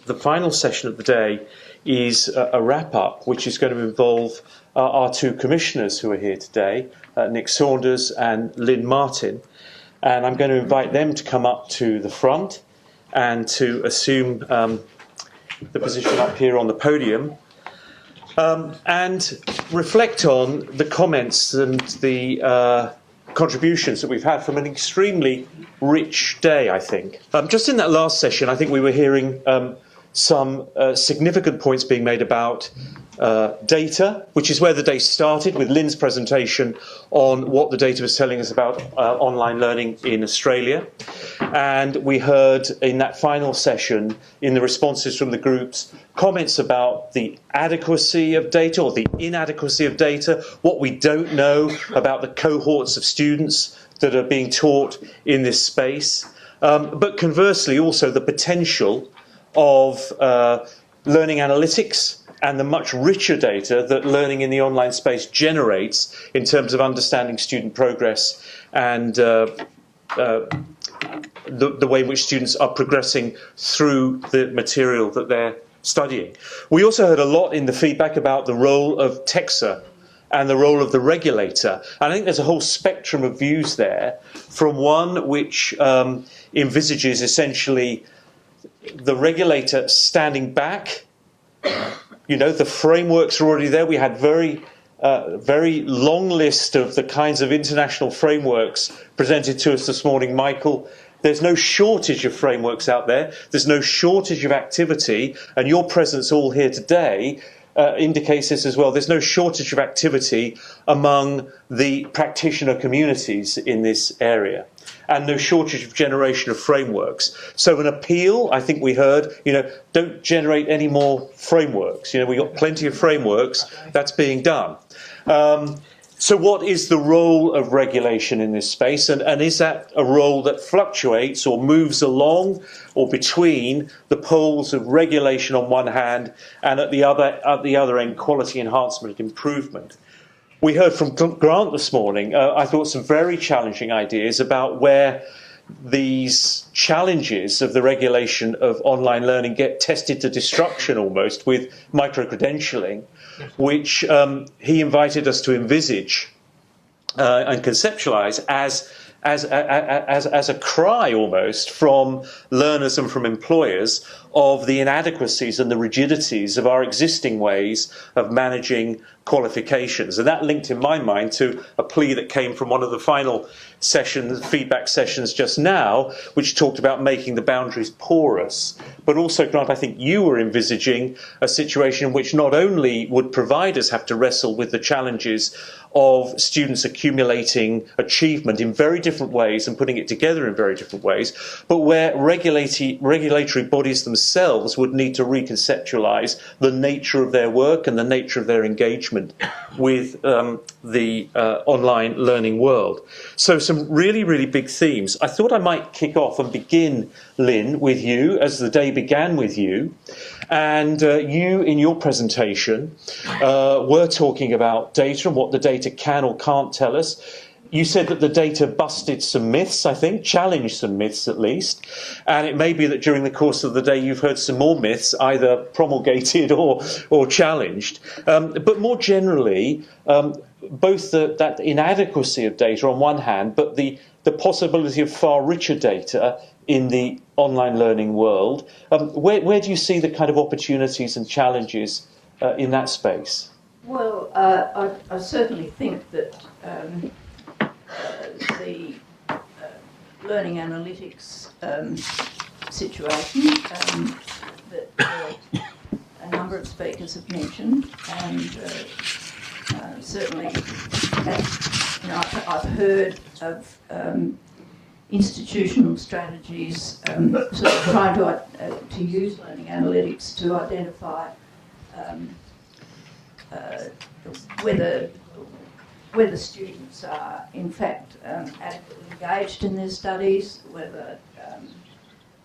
the final session of the day is a wrap-up, which is going to involve our two commissioners who are here today, Nick Saunders and Lynn Martin. And I'm going to invite them to come up to the front and to assume the position up here on the podium and reflect on the comments and the contributions that we've had from an extremely rich day, I think. Just in that last session, I think we were hearing some significant points being made about data, which is where the day started, with Lynn's presentation on what the data was telling us about online learning in Australia. And we heard in that final session, in the responses from the groups, comments about the adequacy of data or the inadequacy of data, what we don't know about the cohorts of students that are being taught in this space, but conversely also the potential of learning analytics and the much richer data that learning in the online space generates in terms of understanding student progress and the way in which students are progressing through the material that they're studying. We also heard a lot in the feedback about the role of TEXA and the role of the regulator. And I think there's a whole spectrum of views there, from one which envisages essentially the regulator standing back. You know, the frameworks are already there. We had very long list of the kinds of international frameworks presented to us this morning, Michael. There's no shortage of frameworks out there. There's no shortage of activity. And your presence all here today indicates this as well. There's no shortage of activity among the practitioner communities in this area, and no shortage of generation of frameworks. So an appeal, I think we heard, don't generate any more frameworks. We've got plenty of frameworks. That's being done. So what is the role of regulation in this space? And is that a role that fluctuates or moves along or between the poles of regulation on one hand and at the other end, quality enhancement and improvement? We heard from Grant this morning, I thought, some very challenging ideas about where these challenges of the regulation of online learning get tested to destruction almost with micro-credentialing, which he invited us to envisage and conceptualise as a cry almost from learners and from employers of the inadequacies and the rigidities of our existing ways of managing qualifications. And that linked in my mind to a plea that came from one of the final sessions, feedback sessions just now, which talked about making the boundaries porous. But also, Grant, I think you were envisaging a situation in which not only would providers have to wrestle with the challenges of students accumulating achievement in very different ways and putting it together in very different ways, but where regulatory bodies themselves would need to reconceptualise the nature of their work and the nature of their engagement with the online learning world. So some really, really big themes. I thought I might kick off and begin, Lynn, with you, as the day began with you. And you, in your presentation, were talking about data and what the data can or can't tell us. You said that the data busted some myths, I think, challenged some myths at least. And it may be that during the course of the day you've heard some more myths, either promulgated or challenged. But more generally, both that inadequacy of data on one hand, but the possibility of far richer data in the online learning world. Where do you see the kind of opportunities and challenges in that space? Well, I certainly think that the learning analytics situation that a number of speakers have mentioned, and certainly I've heard of institutional strategies sort of trying to use learning analytics to identify whether students are in fact adequately engaged in their studies, whether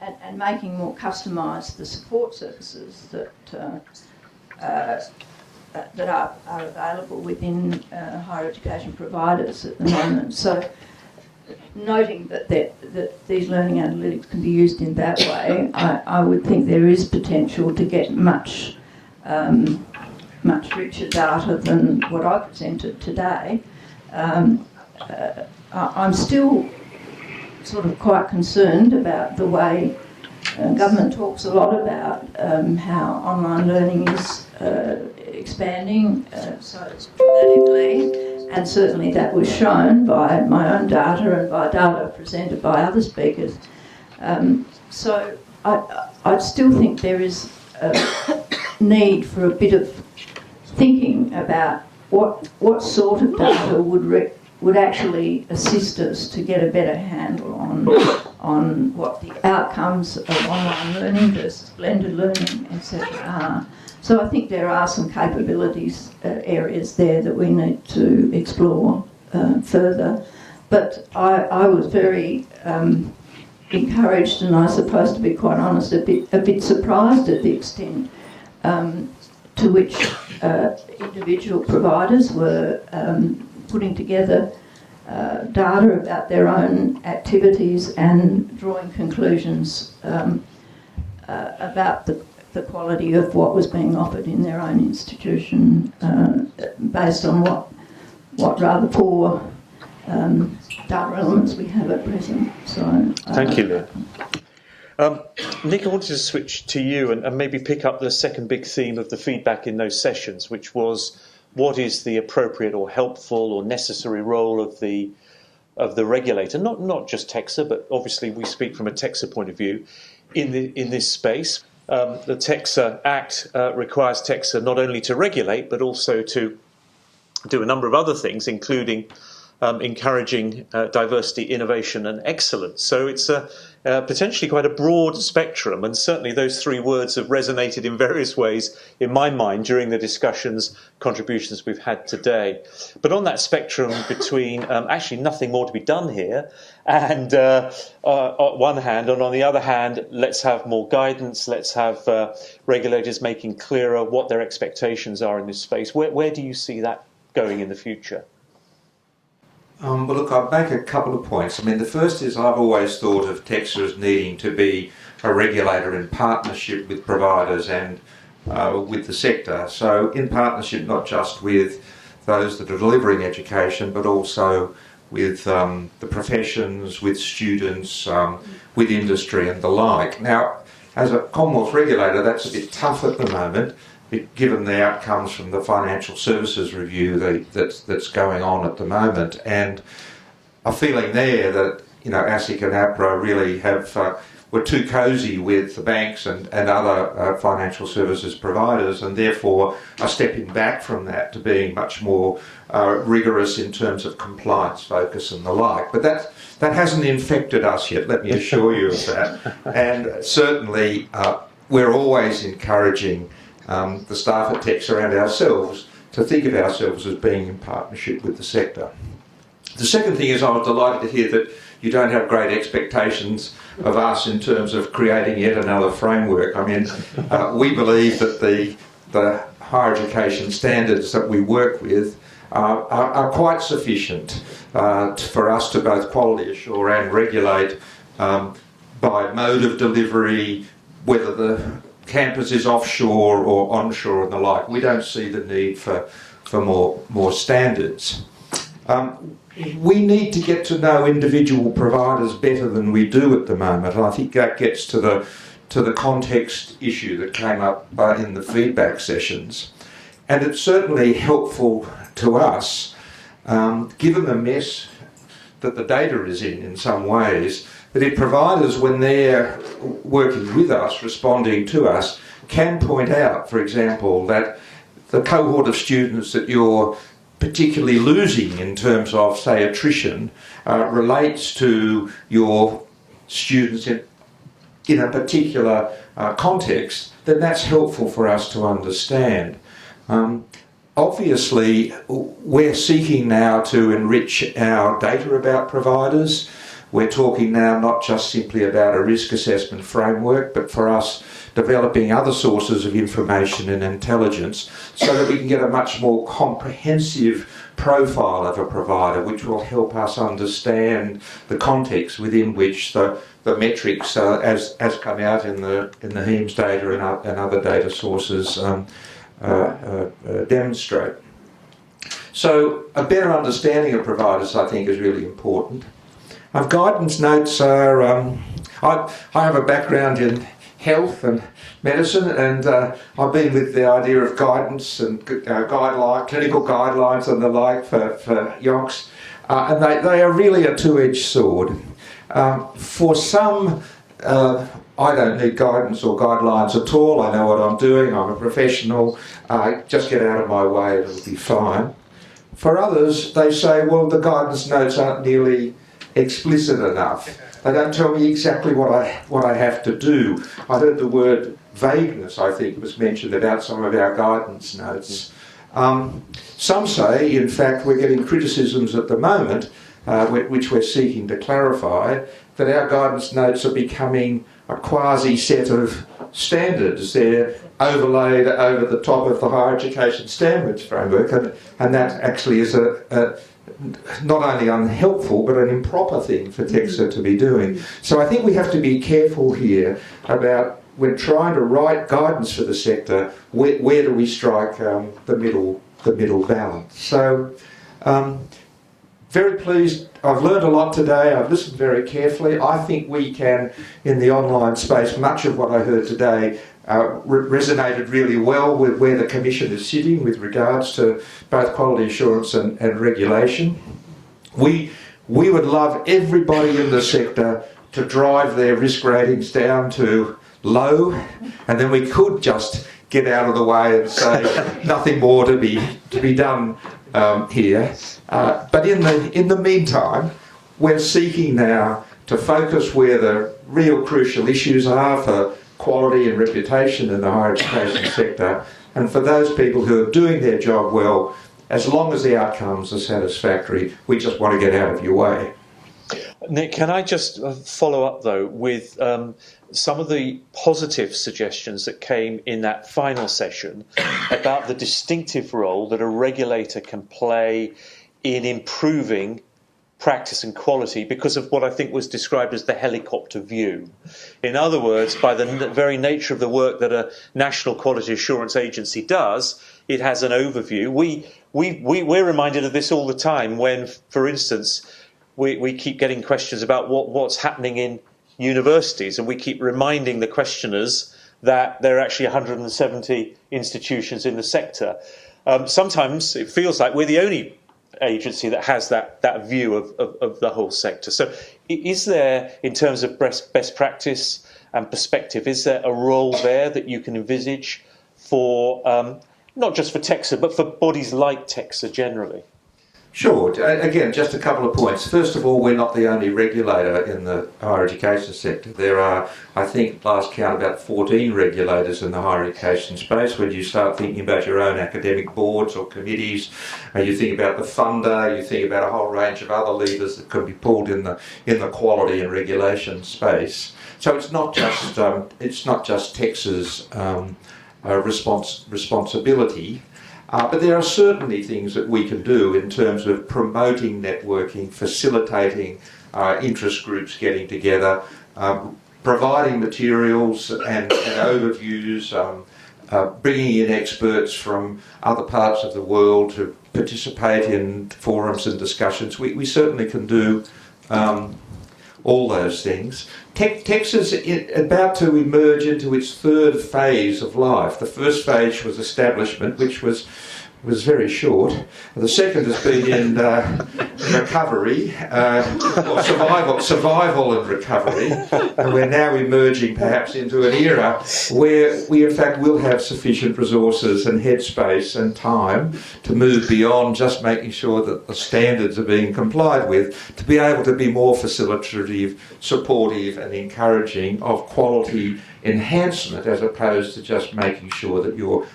and making more customised the support services that are available within higher education providers at the moment. So noting that these learning analytics can be used in that way, I would think there is potential to get much richer data than what I presented today. I'm still sort of quite concerned about the way government talks a lot about how online learning is expanding so dramatically, and certainly that was shown by my own data and by data presented by other speakers. So I still think there is a need for a bit of thinking about what sort of data would actually assist us to get a better handle on what the outcomes of online learning versus blended learning, etc. are. So I think there are some capabilities areas there that we need to explore further. But I was very encouraged, and I suppose, to be quite honest, a bit surprised at the extent to which individual providers were putting together data about their own activities and drawing conclusions about the quality of what was being offered in their own institution based on what rather poor data elements we have at present. So thank you, Leah. Nick, I wanted to switch to you and maybe pick up the second big theme of the feedback in those sessions, which was what is the appropriate or helpful or necessary role of the regulator, not just TEXA, but obviously we speak from a TEXA point of view in this space. The TEXA Act requires TEXA not only to regulate but also to do a number of other things, including encouraging diversity, innovation and excellence. So it's potentially quite a broad spectrum, and certainly those three words have resonated in various ways in my mind during the discussions, contributions we've had today. But on that spectrum between actually nothing more to be done here and on one hand, and on the other hand, let's have more guidance, let's have regulators making clearer what their expectations are in this space. Where do you see that going in the future? Well, look, I'll make a couple of points. I mean, the first is I've always thought of TEXA as needing to be a regulator in partnership with providers and with the sector. So in partnership not just with those that are delivering education, but also with the professions, with students, with industry and the like. Now, as a Commonwealth regulator, that's a bit tough at the moment, given the outcomes from the financial services review that's going on at the moment, and a feeling there that ASIC and APRA really were too cosy with the banks and other financial services providers, and therefore are stepping back from that to being much more rigorous in terms of compliance focus and the like. But that hasn't infected us yet, let me assure you of that. And certainly we're always encouraging the staff at TEXA and ourselves to think of ourselves as being in partnership with the sector. The second thing is I was delighted to hear that you don't have great expectations of us in terms of creating yet another framework. I mean, we believe that the higher education standards that we work with are quite sufficient for us to both quality assure and regulate by mode of delivery, whether the campus is offshore or onshore and the like. We don't see the need for more standards. We need to get to know individual providers better than we do at the moment, and I think that gets to the context issue that came up in the feedback sessions. And it's certainly helpful to us, given the mess that the data is in some ways, that if providers, when they're working with us, responding to us, can point out, for example, that the cohort of students that you're particularly losing in terms of, say, attrition, relates to your students in a particular context, then that's helpful for us to understand. Obviously, we're seeking now to enrich our data about providers. We're talking now not just simply about a risk assessment framework, but for us developing other sources of information and intelligence so that we can get a much more comprehensive profile of a provider, which will help us understand the context within which the metrics, as come out in the HEMS data and other data sources, demonstrate. So a better understanding of providers, I think, is really important. Guidance notes are... I have a background in health and medicine, and I've been with the idea of guidance and clinical guidelines and the like for yonks, and they are really a two-edged sword. For some, I don't need guidance or guidelines at all. I know what I'm doing. I'm a professional. Just get out of my way, it'll be fine. For others, they say, well, the guidance notes aren't nearly explicit enough. They don't tell me exactly what I have to do. I heard the word vagueness, I think, was mentioned about some of our guidance notes. Some say, in fact, we're getting criticisms at the moment, which we're seeking to clarify, that our guidance notes are becoming a quasi-set of standards. They're overlaid over the top of the higher education standards framework, and that actually is not only unhelpful but an improper thing for TEXA to be doing. So I think we have to be careful here about, when trying to write guidance for the sector, where do we strike the middle balance. So very pleased. I've learned a lot today. I've listened very carefully. I think we can, in the online space, much of what I heard today resonated really well with where the Commission is sitting with regards to both quality assurance and regulation. We would love everybody in the sector to drive their risk ratings down to low, and then we could just get out of the way and say nothing more to be done here. But in the meantime, we're seeking now to focus where the real crucial issues are for quality and reputation in the higher education sector, and for those people who are doing their job well, as long as the outcomes are satisfactory, we just want to get out of your way. Nick, can I just follow up though with some of the positive suggestions that came in that final session about the distinctive role that a regulator can play in improving practice and quality because of what I think was described as the helicopter view. In other words, by the very nature of the work that a national quality assurance agency does, it has an overview. We're reminded of this all the time when, for instance, we keep getting questions about what's happening in universities, and we keep reminding the questioners that there are actually 170 institutions in the sector. Sometimes it feels like we're the only agency that has that view of the whole sector. So is there, in terms of best practice and perspective, is there a role there that you can envisage for, not just for TEXA, but for bodies like TEXA generally? Sure. Again, just a couple of points. First of all, we're not the only regulator in the higher education sector. There are, I think, last count, about 14 regulators in the higher education space. When you start thinking about your own academic boards or committees, you think about the funder, you think about a whole range of other levers that could be pulled in the quality and regulation space. So it's not just TEXA's responsibility. But there are certainly things that we can do in terms of promoting networking, facilitating interest groups getting together, providing materials and overviews, bringing in experts from other parts of the world to participate in forums and discussions. We certainly can do all those things. TEXA's about to emerge into its third phase of life. The first phase was establishment, which was very short. The second has been in recovery, or survival and recovery. And we're now emerging perhaps into an era where we in fact will have sufficient resources and headspace and time to move beyond just making sure that the standards are being complied with, to be able to be more facilitative, supportive and encouraging of quality enhancement as opposed to just making sure that you're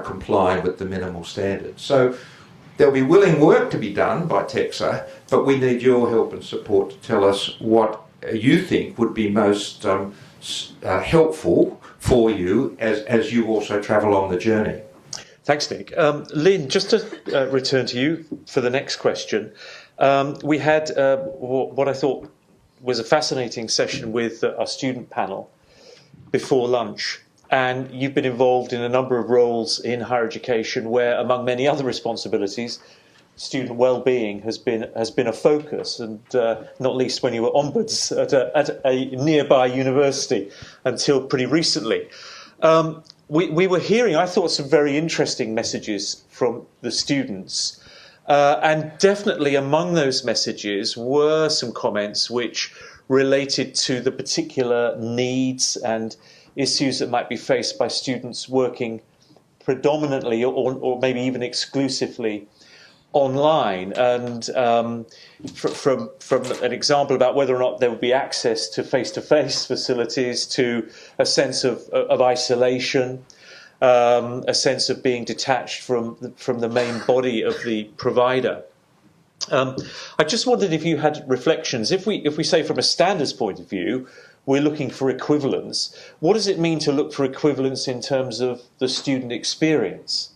complying with the minimal standards. So there'll be willing work to be done by TEXA, but we need your help and support to tell us what you think would be most helpful for you as you also travel on the journey. Thanks, Nick. Lynn, just to return to you for the next question. We had what I thought was a fascinating session with our student panel before lunch. And you've been involved in a number of roles in higher education where, among many other responsibilities, student well-being has been a focus, and not least when you were ombuds at a nearby university until pretty recently. We were hearing, I thought, some very interesting messages from the students, and definitely among those messages were some comments which related to the particular needs and issues that might be faced by students working predominantly or maybe even exclusively online, and from an example about whether or not there would be access to face-to-face facilities, to a sense of isolation, a sense of being detached from the main body of the provider. I just wondered if you had reflections. If we say from a standards point of view, we're looking for equivalence. What does it mean to look for equivalence in terms of the student experience?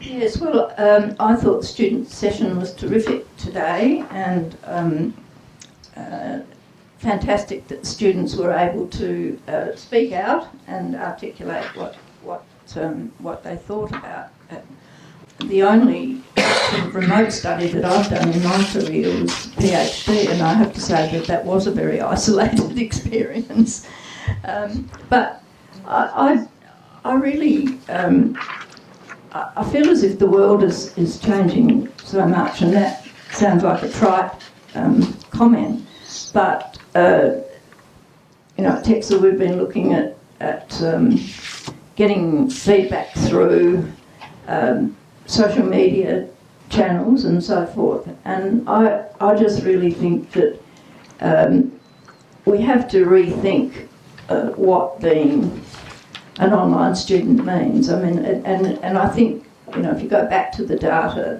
Yes, well, I thought the student session was terrific today, and fantastic that students were able to speak out and articulate what they thought about. The only sort of remote study that I've done in my career was PhD, and I have to say that was a very isolated experience. But I really I feel as if the world is changing so much, and that sounds like a trite comment, but you know, at TEXA we've been looking at getting feedback through social media channels and so forth, and I just really think that we have to rethink what being an online student means. I mean, and I think, you know, if you go back to the data,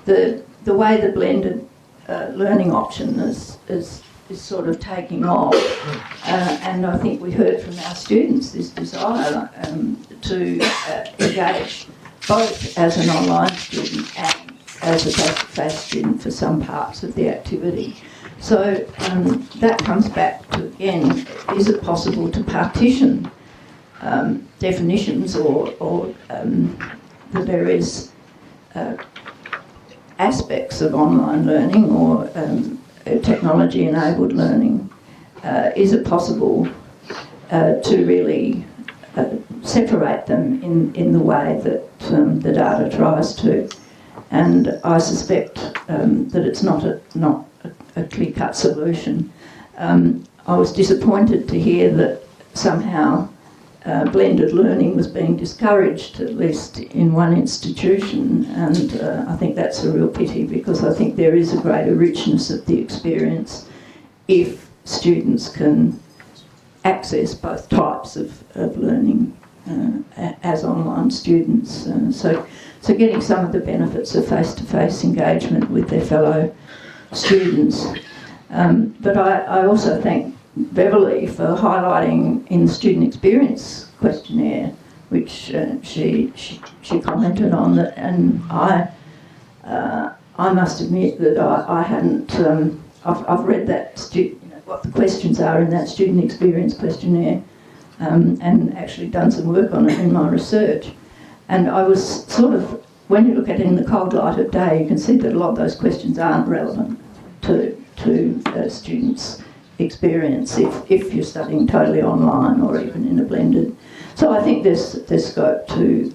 the way the blended learning option is sort of taking off, and I think we heard from our students this desire to engage both as an online student and as a face-to-face student for some parts of the activity. So that comes back to, again, is it possible to partition definitions or the various aspects of online learning or technology-enabled learning? Is it possible to really separate them in the way that the data tries to? And I suspect that it's not a clear-cut solution. I was disappointed to hear that somehow blended learning was being discouraged, at least in one institution, and I think that's a real pity, because I think there is a greater richness of the experience if students can access both types of learning as online students. So getting some of the benefits of face-to-face engagement with their fellow students. But I also thank Beverly for highlighting in the student experience questionnaire, which she commented on that, and I must admit that I hadn't. I've read that what the questions are in that student experience questionnaire, and actually done some work on it in my research, and I was sort of, when you look at it in the cold light of day, you can see that a lot of those questions aren't relevant to students' experience if you're studying totally online or even in a blended. So I think there's scope to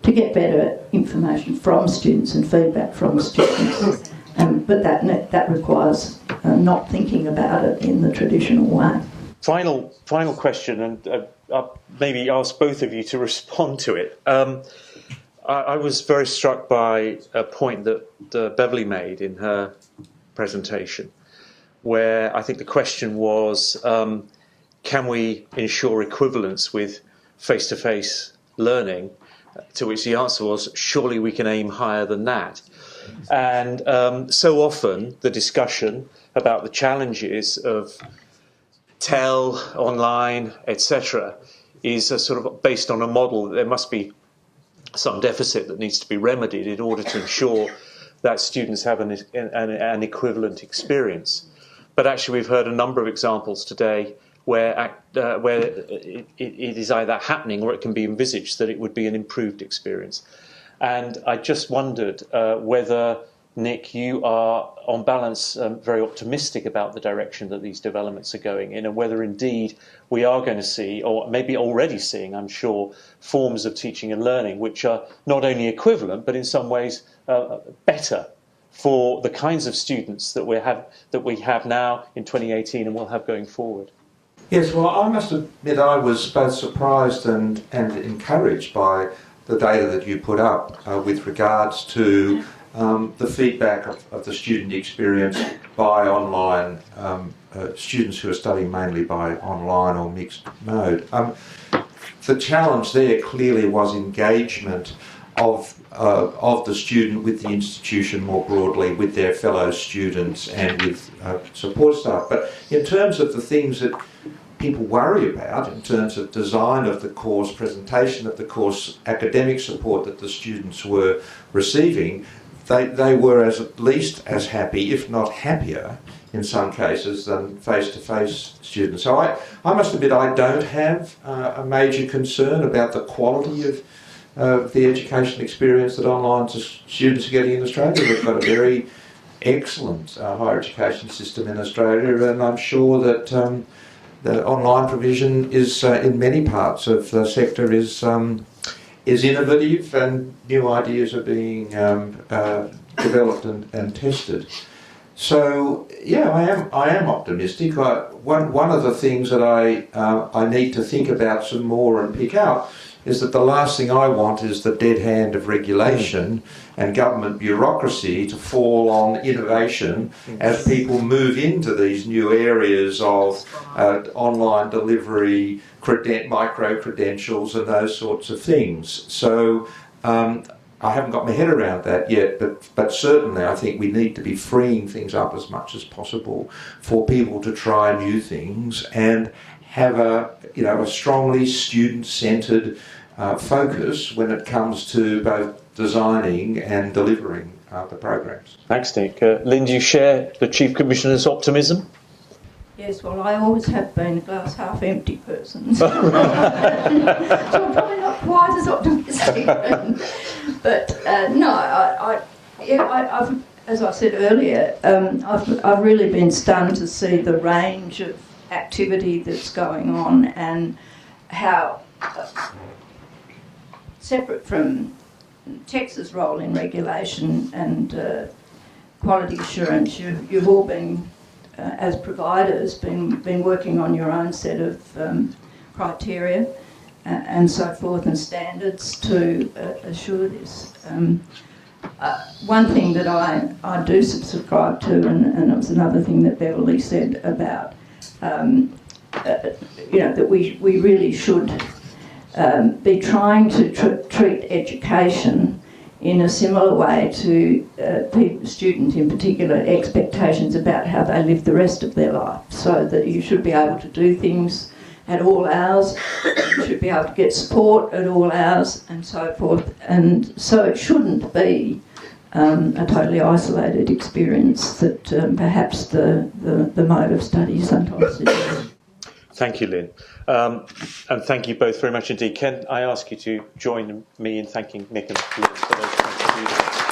get better information from students and feedback from students, but that requires not thinking about it in the traditional way. Final question, and I'll maybe ask both of you to respond to it. I was very struck by a point that Beverly made in her presentation, where I think the question was, can we ensure equivalence with face-to-face learning? To which the answer was, surely we can aim higher than that. And so often the discussion about the challenges of tell online, etc., is a sort of based on a model that there must be some deficit that needs to be remedied in order to ensure that students have an equivalent experience. But actually, we've heard a number of examples today where it is either happening or it can be envisaged that it would be an improved experience. And I just wondered whether, Nick, you are, on balance, very optimistic about the direction that these developments are going in, and whether indeed we are going to see, or maybe already seeing, I'm sure, forms of teaching and learning which are not only equivalent, but in some ways better for the kinds of students that we have now in 2018 and will have going forward. Yes, well, I must admit I was both surprised and encouraged by the data that you put up with regards to the feedback of the student experience by online students who are studying mainly by online or mixed mode. The challenge there clearly was engagement of the student with the institution more broadly, with their fellow students and with support staff. But in terms of the things that people worry about, in terms of design of the course, presentation of the course, academic support that the students were receiving, they were at least as happy, if not happier, in some cases, than face-to-face students. So I must admit I don't have a major concern about the quality of the education experience that online students are getting in Australia. We've got a very excellent higher education system in Australia, and I'm sure that the online provision is, in many parts of the sector, is innovative, and new ideas are being developed and tested. So yeah, I am optimistic. One of the things that I need to think about some more and pick out is that the last thing I want is the dead hand of regulation and government bureaucracy to fall on innovation as people move into these new areas of online delivery, micro-credentials and those sorts of things. So I haven't got my head around that yet, but certainly I think we need to be freeing things up as much as possible for people to try new things and have a strongly student-centred focus when it comes to both designing and delivering the programs. Thanks, Nick. Lynn, do you share the Chief Commissioner's optimism? Yes, well, I always have been a glass half empty person, so I'm probably not quite as optimistic. But no, I've, as I said earlier, I've really been stunned to see the range of activity that's going on and how, separate from Texas' role in regulation and quality assurance, you've all been, as providers, been working on your own set of criteria and so forth and standards to assure this. One thing that I do subscribe to, and it was another thing that Beverly said about, that we really should be trying to treat education in a similar way to students, in particular, expectations about how they live the rest of their life, so that you should be able to do things at all hours, you should be able to get support at all hours and so forth, and so it shouldn't be a totally isolated experience that perhaps the mode of study sometimes is. Thank you, Lynn. And thank you both very much indeed. Can I ask you to join me in thanking Nick and Lynn for those contributions?